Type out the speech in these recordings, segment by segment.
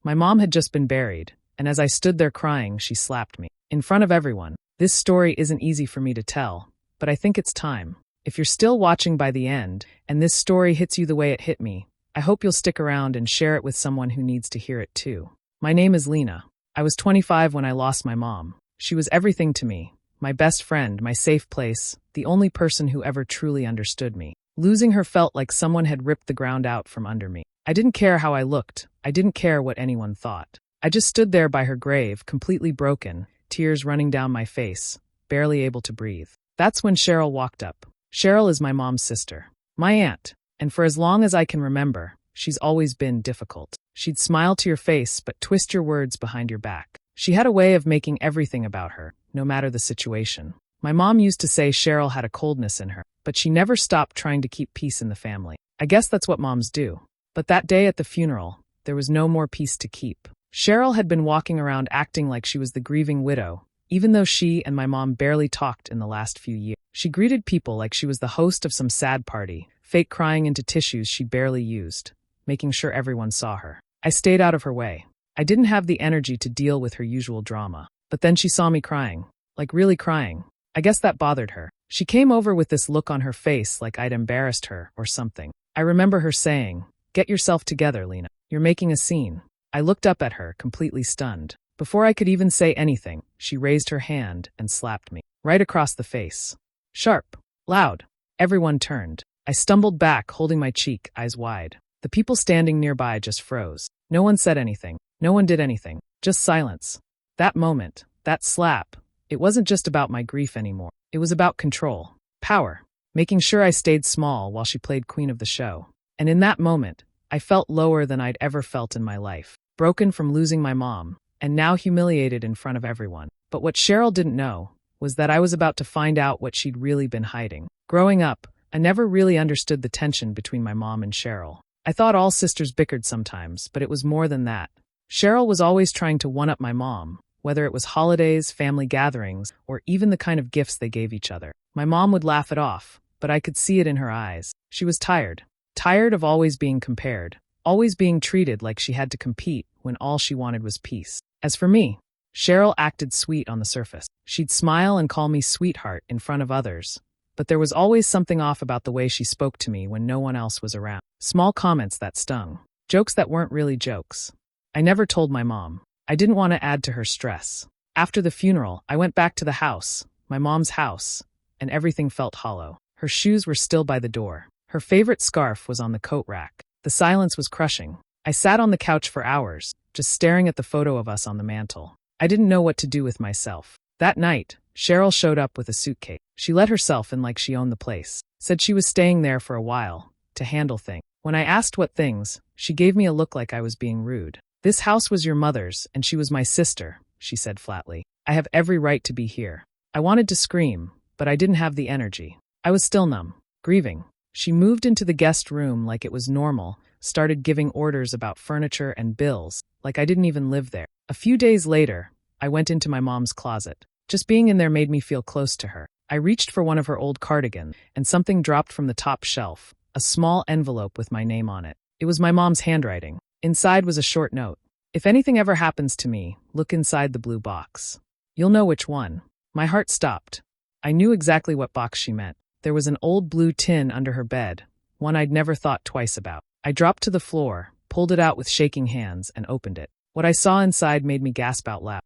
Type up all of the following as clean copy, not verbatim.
My mom had just been buried, and as I stood there crying, she slapped me. In front of everyone. This story isn't easy for me to tell, but I think it's time. If you're still watching by the end, and this story hits you the way it hit me, I hope you'll stick around and share it with someone who needs to hear it too. My name is Lena. I was 25 when I lost my mom. She was everything to me. My best friend, my safe place, the only person who ever truly understood me. Losing her felt like someone had ripped the ground out from under me. I didn't care how I looked. I didn't care what anyone thought. I just stood there by her grave, completely broken, tears running down my face, barely able to breathe. That's when Cheryl walked up. Cheryl is my mom's sister, my aunt, and for as long as I can remember, she's always been difficult. She'd smile to your face but twist your words behind your back. She had a way of making everything about her, no matter the situation. My mom used to say Cheryl had a coldness in her, but she never stopped trying to keep peace in the family. I guess that's what moms do. But that day at the funeral, there was no more peace to keep. Cheryl had been walking around acting like she was the grieving widow, even though she and my mom barely talked in the last few years. She greeted people like she was the host of some sad party, fake crying into tissues she barely used, making sure everyone saw her. I stayed out of her way. I didn't have the energy to deal with her usual drama. But then she saw me crying, like really crying. I guess that bothered her. She came over with this look on her face like I'd embarrassed her or something. I remember her saying, "Get yourself together, Lena. You're making a scene." I looked up at her, completely stunned. Before I could even say anything, she raised her hand and slapped me, right across the face. Sharp, loud. Everyone turned. I stumbled back, holding my cheek, eyes wide. The people standing nearby just froze. No one said anything. No one did anything. Just silence. That moment, that slap, it wasn't just about my grief anymore. It was about control, power, making sure I stayed small while she played queen of the show. And in that moment, I felt lower than I'd ever felt in my life. Broken from losing my mom, and now humiliated in front of everyone. But what Cheryl didn't know was that I was about to find out what she'd really been hiding. Growing up, I never really understood the tension between my mom and Cheryl. I thought all sisters bickered sometimes, but it was more than that. Cheryl was always trying to one-up my mom, whether it was holidays, family gatherings, or even the kind of gifts they gave each other. My mom would laugh it off, but I could see it in her eyes. She was tired. Tired of always being compared, always being treated like she had to compete when all she wanted was peace. As for me, Cheryl acted sweet on the surface. She'd smile and call me sweetheart in front of others, but there was always something off about the way she spoke to me when no one else was around. Small comments that stung. Jokes that weren't really jokes. I never told my mom. I didn't want to add to her stress. After the funeral, I went back to the house, my mom's house, and everything felt hollow. Her shoes were still by the door. Her favorite scarf was on the coat rack. The silence was crushing. I sat on the couch for hours, just staring at the photo of us on the mantel. I didn't know what to do with myself. That night, Cheryl showed up with a suitcase. She let herself in like she owned the place. Said she was staying there for a while, to handle things. When I asked what things, she gave me a look like I was being rude. "This house was your mother's, and she was my sister," she said flatly. "I have every right to be here." I wanted to scream, but I didn't have the energy. I was still numb, grieving. She moved into the guest room like it was normal, started giving orders about furniture and bills, like I didn't even live there. A few days later, I went into my mom's closet. Just being in there made me feel close to her. I reached for one of her old cardigans, and something dropped from the top shelf, a small envelope with my name on it. It was my mom's handwriting. Inside was a short note. "If anything ever happens to me, look inside the blue box. You'll know which one." My heart stopped. I knew exactly what box she meant. There was an old blue tin under her bed, one I'd never thought twice about. I dropped to the floor, pulled it out with shaking hands, and opened it. What I saw inside made me gasp out loud.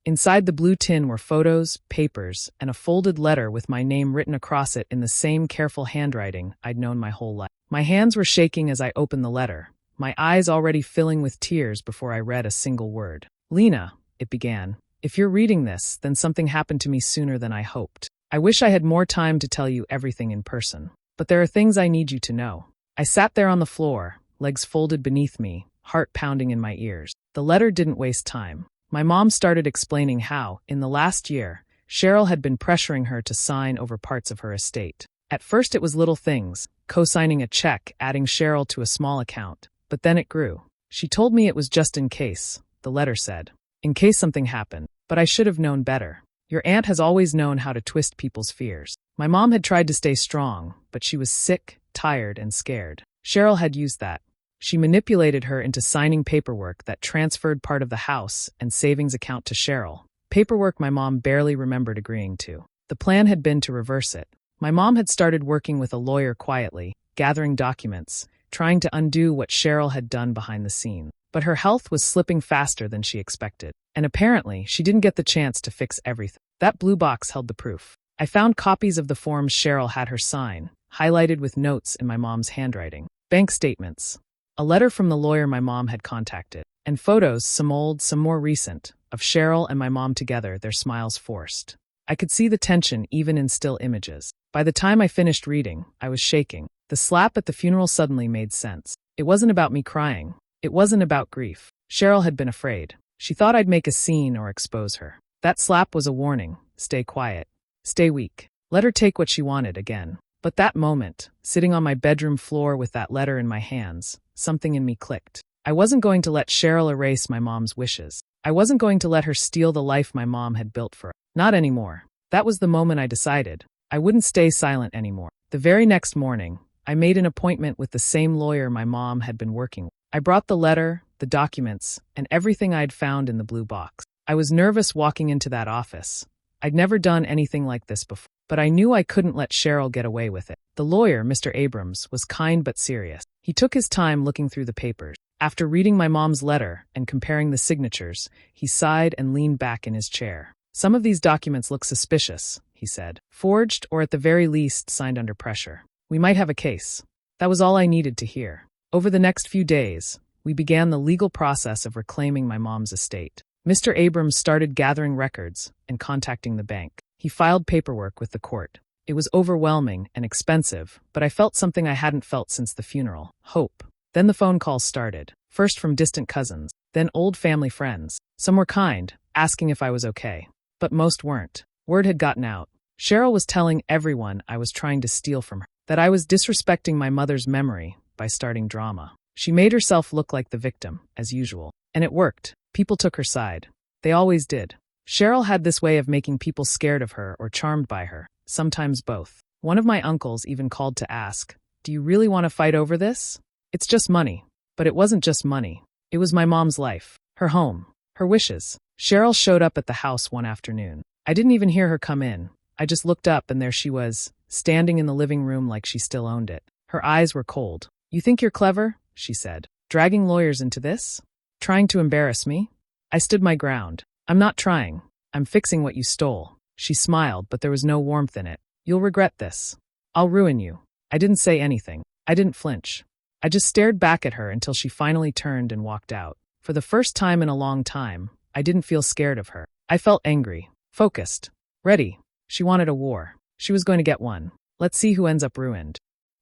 Inside the blue tin were photos, papers, and a folded letter with my name written across it in the same careful handwriting I'd known my whole life. My hands were shaking as I opened the letter, my eyes already filling with tears before I read a single word. "Lena," it began, "if you're reading this, then something happened to me sooner than I hoped. I wish I had more time to tell you everything in person. But there are things I need you to know." I sat there on the floor, legs folded beneath me, heart pounding in my ears. The letter didn't waste time. My mom started explaining how, in the last year, Cheryl had been pressuring her to sign over parts of her estate. At first it was little things, co-signing a check, adding Cheryl to a small account. But then it grew. "She told me it was just in case," the letter said. "In case something happened. But I should have known better. Your aunt has always known how to twist people's fears." My mom had tried to stay strong, but she was sick, tired, and scared. Cheryl had used that. She manipulated her into signing paperwork that transferred part of the house and savings account to Cheryl. Paperwork my mom barely remembered agreeing to. The plan had been to reverse it. My mom had started working with a lawyer quietly, gathering documents, trying to undo what Cheryl had done behind the scenes. But her health was slipping faster than she expected, and apparently she didn't get the chance to fix everything. That blue box held the proof. I found copies of the forms Cheryl had her sign, highlighted with notes in my mom's handwriting, bank statements, a letter from the lawyer my mom had contacted, and photos, some old, some more recent, of Cheryl and my mom together, their smiles forced. I could see the tension even in still images. By the time I finished reading, I was shaking. The slap at the funeral suddenly made sense. It wasn't about me crying. It wasn't about grief. Cheryl had been afraid. She thought I'd make a scene or expose her. That slap was a warning. Stay quiet. Stay weak. Let her take what she wanted again. But that moment, sitting on my bedroom floor with that letter in my hands, something in me clicked. I wasn't going to let Cheryl erase my mom's wishes. I wasn't going to let her steal the life my mom had built for her. Not anymore. That was the moment I decided. I wouldn't stay silent anymore. The very next morning, I made an appointment with the same lawyer my mom had been working with. I brought the letter, the documents, and everything I'd found in the blue box. I was nervous walking into that office. I'd never done anything like this before, but I knew I couldn't let Cheryl get away with it. The lawyer, Mr. Abrams, was kind but serious. He took his time looking through the papers. After reading my mom's letter and comparing the signatures, he sighed and leaned back in his chair. Some of these documents look suspicious, he said. Forged or at the very least signed under pressure. We might have a case. That was all I needed to hear. Over the next few days, we began the legal process of reclaiming my mom's estate. Mr. Abrams started gathering records and contacting the bank. He filed paperwork with the court. It was overwhelming and expensive, but I felt something I hadn't felt since the funeral. Hope. Then the phone calls started, first from distant cousins, then old family friends. Some were kind, asking if I was okay, but most weren't. Word had gotten out. Cheryl was telling everyone I was trying to steal from her, that I was disrespecting my mother's memory by starting drama. She made herself look like the victim, as usual. And it worked. People took her side. They always did. Cheryl had this way of making people scared of her or charmed by her, sometimes both. One of my uncles even called to ask, "Do you really want to fight over this? It's just money." But it wasn't just money. It was my mom's life, her home, her wishes. Cheryl showed up at the house one afternoon. I didn't even hear her come in. I just looked up and there she was, standing in the living room like she still owned it. Her eyes were cold. "You think you're clever?" she said. "Dragging lawyers into this? Trying to embarrass me?" I stood my ground. "I'm not trying. I'm fixing what you stole." She smiled, but there was no warmth in it. "You'll regret this. I'll ruin you." I didn't say anything. I didn't flinch. I just stared back at her until she finally turned and walked out. For the first time in a long time, I didn't feel scared of her. I felt angry, focused, ready. She wanted a war. She was going to get one. Let's see who ends up ruined.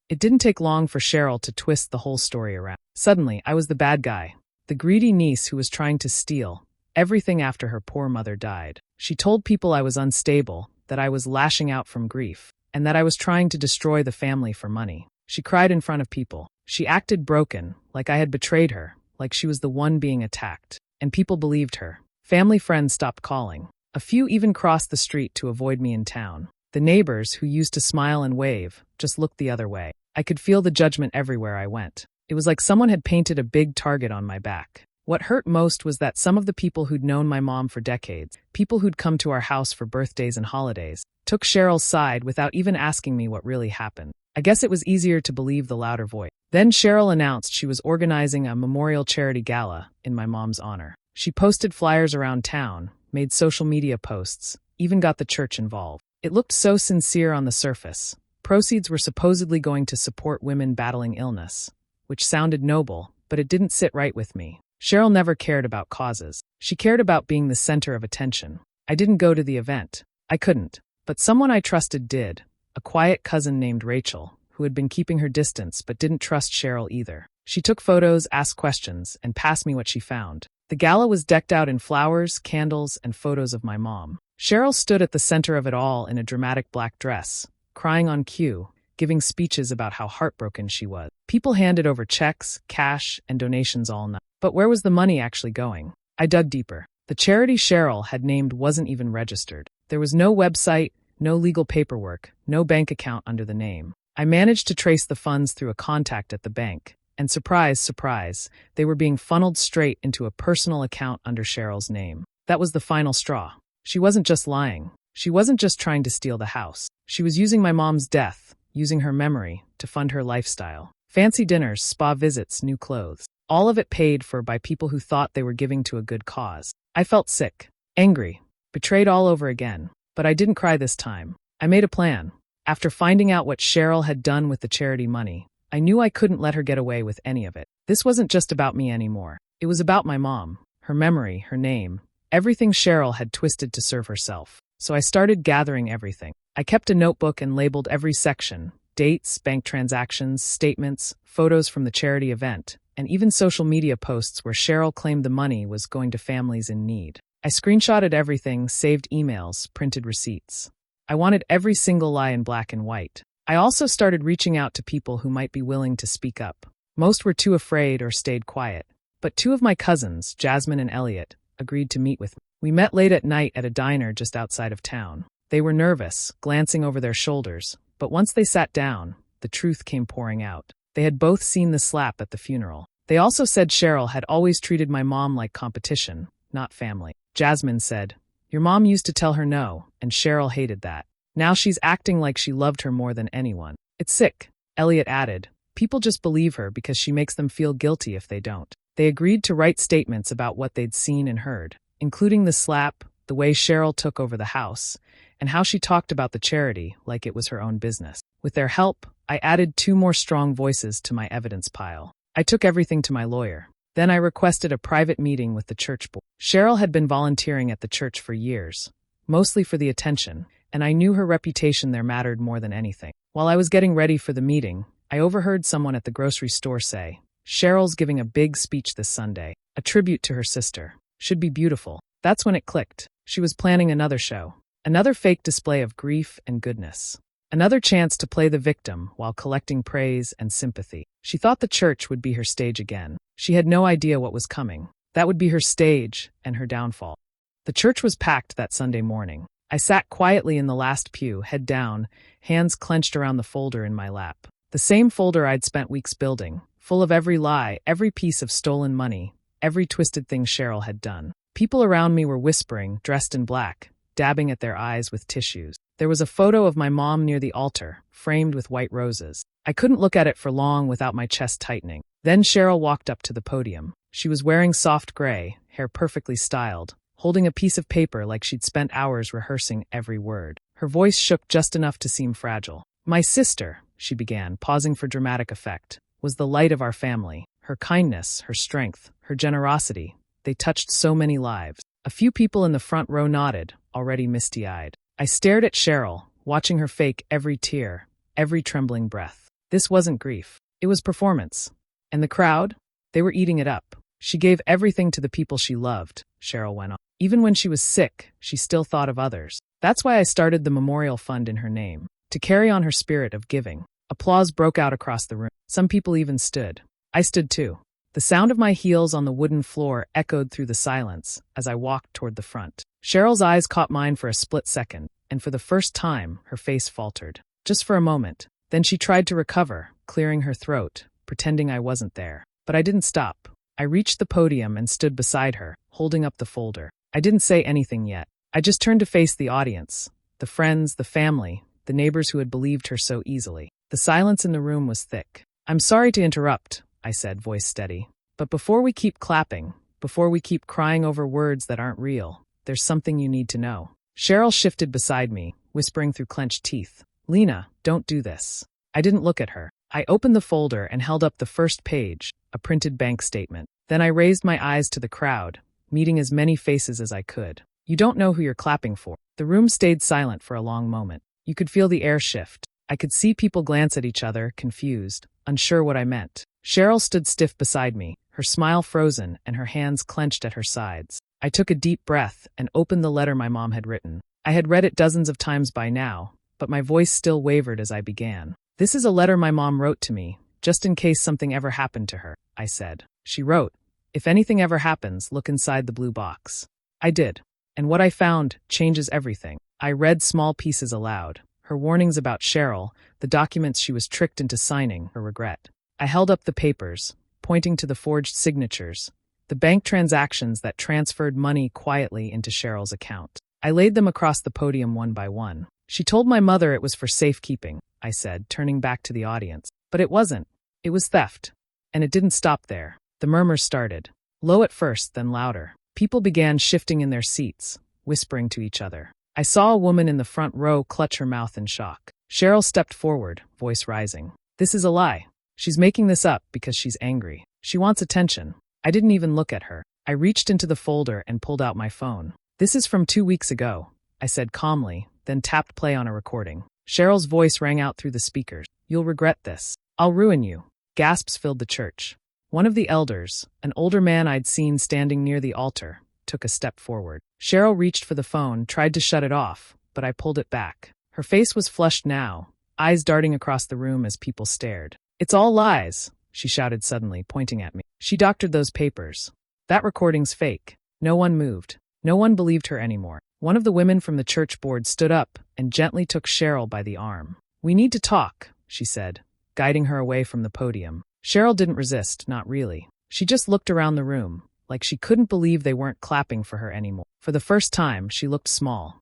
It didn't take long for Cheryl to twist the whole story around. Suddenly, I was the bad guy, the greedy niece who was trying to steal everything after her poor mother died. She told people I was unstable, that I was lashing out from grief, and that I was trying to destroy the family for money. She cried in front of people. She acted broken, like I had betrayed her, like she was the one being attacked. And people believed her. Family friends stopped calling. A few even crossed the street to avoid me in town. The neighbors, who used to smile and wave, just looked the other way. I could feel the judgment everywhere I went. It was like someone had painted a big target on my back. What hurt most was that some of the people who'd known my mom for decades, people who'd come to our house for birthdays and holidays, took Cheryl's side without even asking me what really happened. I guess it was easier to believe the louder voice. Then Cheryl announced she was organizing a memorial charity gala in my mom's honor. She posted flyers around town, made social media posts, even got the church involved. It looked so sincere on the surface. Proceeds were supposedly going to support women battling illness, which sounded noble, but it didn't sit right with me. Cheryl never cared about causes. She cared about being the center of attention. I didn't go to the event. I couldn't. But someone I trusted did. A quiet cousin named Rachel, who had been keeping her distance but didn't trust Cheryl either. She took photos, asked questions, and passed me what she found. The gala was decked out in flowers, candles, and photos of my mom. Cheryl stood at the center of it all in a dramatic black dress, crying on cue, giving speeches about how heartbroken she was. People handed over checks, cash, and donations all night. But where was the money actually going? I dug deeper. The charity Cheryl had named wasn't even registered. There was no website, no legal paperwork, no bank account under the name. I managed to trace the funds through a contact at the bank, And surprise, surprise, they were being funneled straight into a personal account under Cheryl's name. That was the final straw. She wasn't just lying. She wasn't just trying to steal the house. She was using my mom's death, using her memory, to fund her lifestyle. Fancy dinners, spa visits, new clothes. All of it paid for by people who thought they were giving to a good cause. I felt sick, angry, betrayed all over again. But I didn't cry this time. I made a plan. After finding out what Cheryl had done with the charity money, I knew I couldn't let her get away with any of it. This wasn't just about me anymore. It was about my mom, her memory, her name, everything Cheryl had twisted to serve herself. So I started gathering everything. I kept a notebook and labeled every section: dates, bank transactions, statements, photos from the charity event, and even social media posts where Cheryl claimed the money was going to families in need. I screenshotted everything, saved emails, printed receipts. I wanted every single lie in black and white. I also started reaching out to people who might be willing to speak up. Most were too afraid or stayed quiet. But two of my cousins, Jasmine and Elliot, agreed to meet with me. We met late at night at a diner just outside of town. They were nervous, glancing over their shoulders, but once they sat down, the truth came pouring out. They had both seen the slap at the funeral. They also said Cheryl had always treated my mom like competition, not family. Jasmine said, "Your mom used to tell her no, and Cheryl hated that. Now she's acting like she loved her more than anyone. It's sick." Elliot added, "People just believe her because she makes them feel guilty if they don't." They agreed to write statements about what they'd seen and heard, including the slap, the way Cheryl took over the house, and how she talked about the charity like it was her own business. With their help, I added 2 more strong voices to my evidence pile. I took everything to my lawyer. Then I requested a private meeting with the church board. Cheryl had been volunteering at the church for years, mostly for the attention, and I knew her reputation there mattered more than anything. While I was getting ready for the meeting, I overheard someone at the grocery store say, "Cheryl's giving a big speech this Sunday, a tribute to her sister. Should be beautiful." That's when it clicked. She was planning another show, another fake display of grief and goodness, another chance to play the victim while collecting praise and sympathy. She thought the church would be her stage again. She had no idea what was coming. That would be her stage and her downfall. The church was packed that Sunday morning. I sat quietly in the last pew, head down, hands clenched around the folder in my lap. The same folder I'd spent weeks building, full of every lie, every piece of stolen money, every twisted thing Cheryl had done. People around me were whispering, dressed in black, dabbing at their eyes with tissues. There was a photo of my mom near the altar, framed with white roses. I couldn't look at it for long without my chest tightening. Then Cheryl walked up to the podium. She was wearing soft gray, hair perfectly styled, holding a piece of paper like she'd spent hours rehearsing every word. Her voice shook just enough to seem fragile. "My sister," she began, pausing for dramatic effect, "was the light of our family. Her kindness, her strength, her generosity, they touched so many lives." A few people in the front row nodded, already misty-eyed. I stared at Cheryl, watching her fake every tear, every trembling breath. This wasn't grief. It was performance. And the crowd? They were eating it up. She gave everything to the people she loved, Cheryl went on. Even when she was sick, she still thought of others. That's why I started the memorial fund in her name, to carry on her spirit of giving. Applause broke out across the room. Some people even stood. I stood too. The sound of my heels on the wooden floor echoed through the silence as I walked toward the front. Cheryl's eyes caught mine for a split second, and for the first time, her face faltered. Just for a moment. Then she tried to recover, clearing her throat, pretending I wasn't there. But I didn't stop. I reached the podium and stood beside her, holding up the folder. I didn't say anything yet. I just turned to face the audience, the friends, the family, the neighbors who had believed her so easily. The silence in the room was thick. "I'm sorry to interrupt," I said, voice steady. "But before we keep clapping, before we keep crying over words that aren't real, there's something you need to know." Cheryl shifted beside me, whispering through clenched teeth, "Lena, don't do this." I didn't look at her. I opened the folder and held up the first page, a printed bank statement. Then I raised my eyes to the crowd, meeting as many faces as I could. "You don't know who you're clapping for." The room stayed silent for a long moment. You could feel the air shift. I could see people glance at each other, confused, unsure what I meant. Cheryl stood stiff beside me, her smile frozen and her hands clenched at her sides. I took a deep breath and opened the letter my mom had written. I had read it dozens of times by now, but my voice still wavered as I began. "This is a letter my mom wrote to me, just in case something ever happened to her," I said. She wrote, "If anything ever happens, look inside the blue box." I did. And what I found changes everything. I read small pieces aloud. Her warnings about Cheryl, the documents she was tricked into signing, her regret. I held up the papers, pointing to the forged signatures, the bank transactions that transferred money quietly into Cheryl's account. I laid them across the podium one by one. She told my mother it was for safekeeping, I said, turning back to the audience. But it wasn't. It was theft. And it didn't stop there. The murmurs started. Low at first, then louder. People began shifting in their seats, whispering to each other. I saw a woman in the front row clutch her mouth in shock. Cheryl stepped forward, voice rising. This is a lie. She's making this up because she's angry. She wants attention. I didn't even look at her. I reached into the folder and pulled out my phone. This is from 2 weeks ago, I said calmly, then tapped play on a recording. Cheryl's voice rang out through the speakers. You'll regret this. I'll ruin you. Gasps filled the church. One of the elders, an older man I'd seen standing near the altar, took a step forward. Cheryl reached for the phone, tried to shut it off, but I pulled it back. Her face was flushed now, eyes darting across the room as people stared. It's all lies, she shouted suddenly, pointing at me. She doctored those papers. That recording's fake. No one moved. No one believed her anymore. One of the women from the church board stood up and gently took Cheryl by the arm. We need to talk, she said, guiding her away from the podium. Cheryl didn't resist, not really. She just looked around the room, like she couldn't believe they weren't clapping for her anymore. For the first time, she looked small.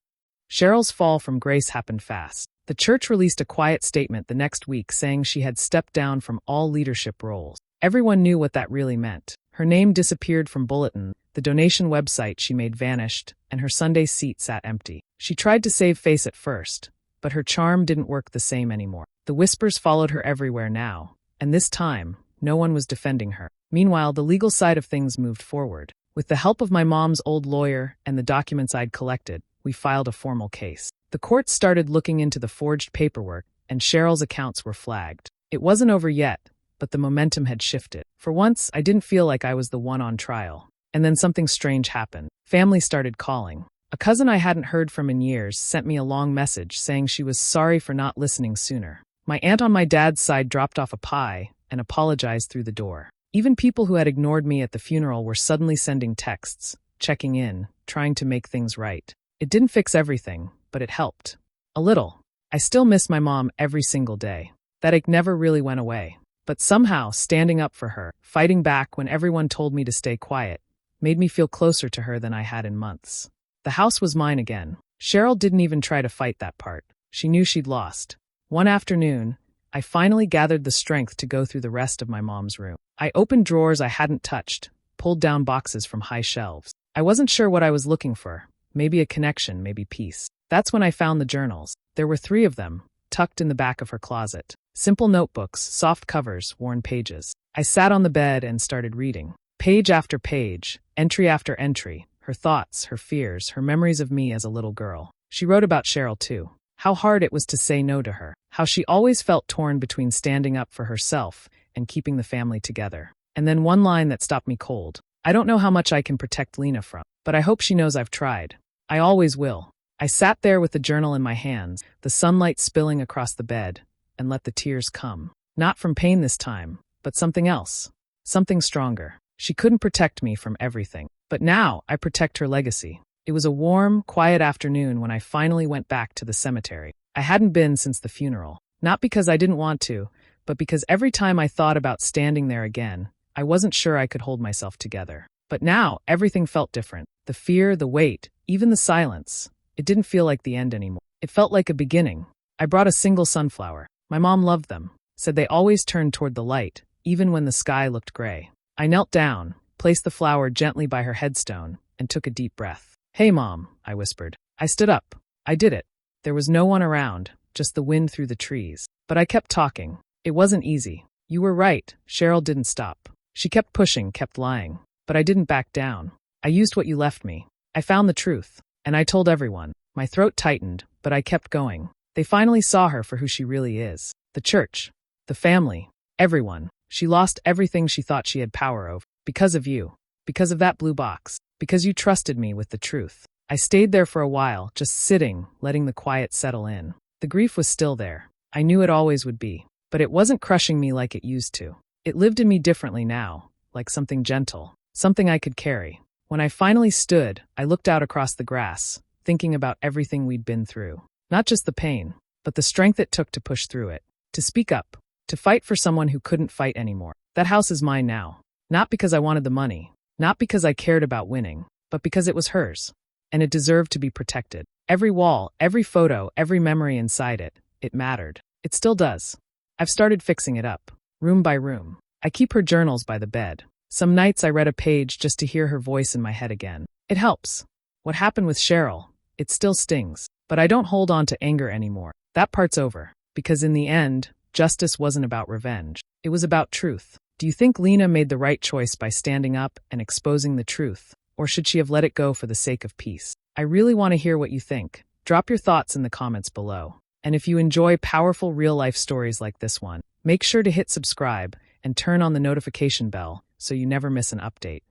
Cheryl's fall from grace happened fast. The church released a quiet statement the next week saying she had stepped down from all leadership roles. Everyone knew what that really meant. Her name disappeared from bulletins, the donation website she made vanished, and her Sunday seat sat empty. She tried to save face at first, but her charm didn't work the same anymore. The whispers followed her everywhere now, and this time, no one was defending her. Meanwhile, the legal side of things moved forward. With the help of my mom's old lawyer and the documents I'd collected, we filed a formal case. The courts started looking into the forged paperwork, and Cheryl's accounts were flagged. It wasn't over yet, but the momentum had shifted. For once, I didn't feel like I was the one on trial. And then something strange happened. Family started calling. A cousin I hadn't heard from in years sent me a long message saying she was sorry for not listening sooner. My aunt on my dad's side dropped off a pie and apologized through the door. Even people who had ignored me at the funeral were suddenly sending texts, checking in, trying to make things right. It didn't fix everything, but it helped. A little. I still miss my mom every single day. That ache never really went away. But somehow, standing up for her, fighting back when everyone told me to stay quiet, made me feel closer to her than I had in months. The house was mine again. Cheryl didn't even try to fight that part. She knew she'd lost. One afternoon, I finally gathered the strength to go through the rest of my mom's room. I opened drawers I hadn't touched, pulled down boxes from high shelves. I wasn't sure what I was looking for. Maybe a connection, maybe peace. That's when I found the journals. There were 3 of them, tucked in the back of her closet. Simple notebooks, soft covers, worn pages. I sat on the bed and started reading. Page after page, entry after entry, her thoughts, her fears, her memories of me as a little girl. She wrote about Cheryl too. How hard it was to say no to her. How she always felt torn between standing up for herself and keeping the family together. And then one line that stopped me cold. I don't know how much I can protect Lena from, but I hope she knows I've tried. I always will. I sat there with the journal in my hands, the sunlight spilling across the bed, and let the tears come. Not from pain this time, but something else. Something stronger. She couldn't protect me from everything. But now I protect her legacy. It was a warm, quiet afternoon when I finally went back to the cemetery. I hadn't been since the funeral. Not because I didn't want to, but because every time I thought about standing there again, I wasn't sure I could hold myself together. But now everything felt different. The fear, the weight, even the silence. It didn't feel like the end anymore. It felt like a beginning. I brought a single sunflower. My mom loved them, said they always turned toward the light, even when the sky looked gray. I knelt down, placed the flower gently by her headstone, and took a deep breath. Hey, Mom, I whispered. I stood up. I did it. There was no one around, just the wind through the trees. But I kept talking. It wasn't easy. You were right. Cheryl didn't stop. She kept pushing, kept lying. But I didn't back down. I used what you left me. I found the truth. And I told everyone. My throat tightened, but I kept going. They finally saw her for who she really is. The church. The family. Everyone. She lost everything she thought she had power over. Because of you. Because of that blue box. Because you trusted me with the truth. I stayed there for a while, just sitting, letting the quiet settle in. The grief was still there. I knew it always would be. But it wasn't crushing me like it used to. It lived in me differently now, like something gentle. Something I could carry. When I finally stood, I looked out across the grass, thinking about everything we'd been through. Not just the pain, but the strength it took to push through it. To speak up. To fight for someone who couldn't fight anymore. That house is mine now. Not because I wanted the money, not because I cared about winning, but because it was hers. And it deserved to be protected. Every wall, every photo, every memory inside it, it mattered. It still does. I've started fixing it up, room by room. I keep her journals by the bed. Some nights I read a page just to hear her voice in my head again. It helps. What happened with Cheryl, it still stings. But I don't hold on to anger anymore. That part's over. Because in the end, justice wasn't about revenge. It was about truth. Do you think Lena made the right choice by standing up and exposing the truth? Or should she have let it go for the sake of peace? I really want to hear what you think. Drop your thoughts in the comments below. And if you enjoy powerful real-life stories like this one, make sure to hit subscribe and turn on the notification bell so you never miss an update.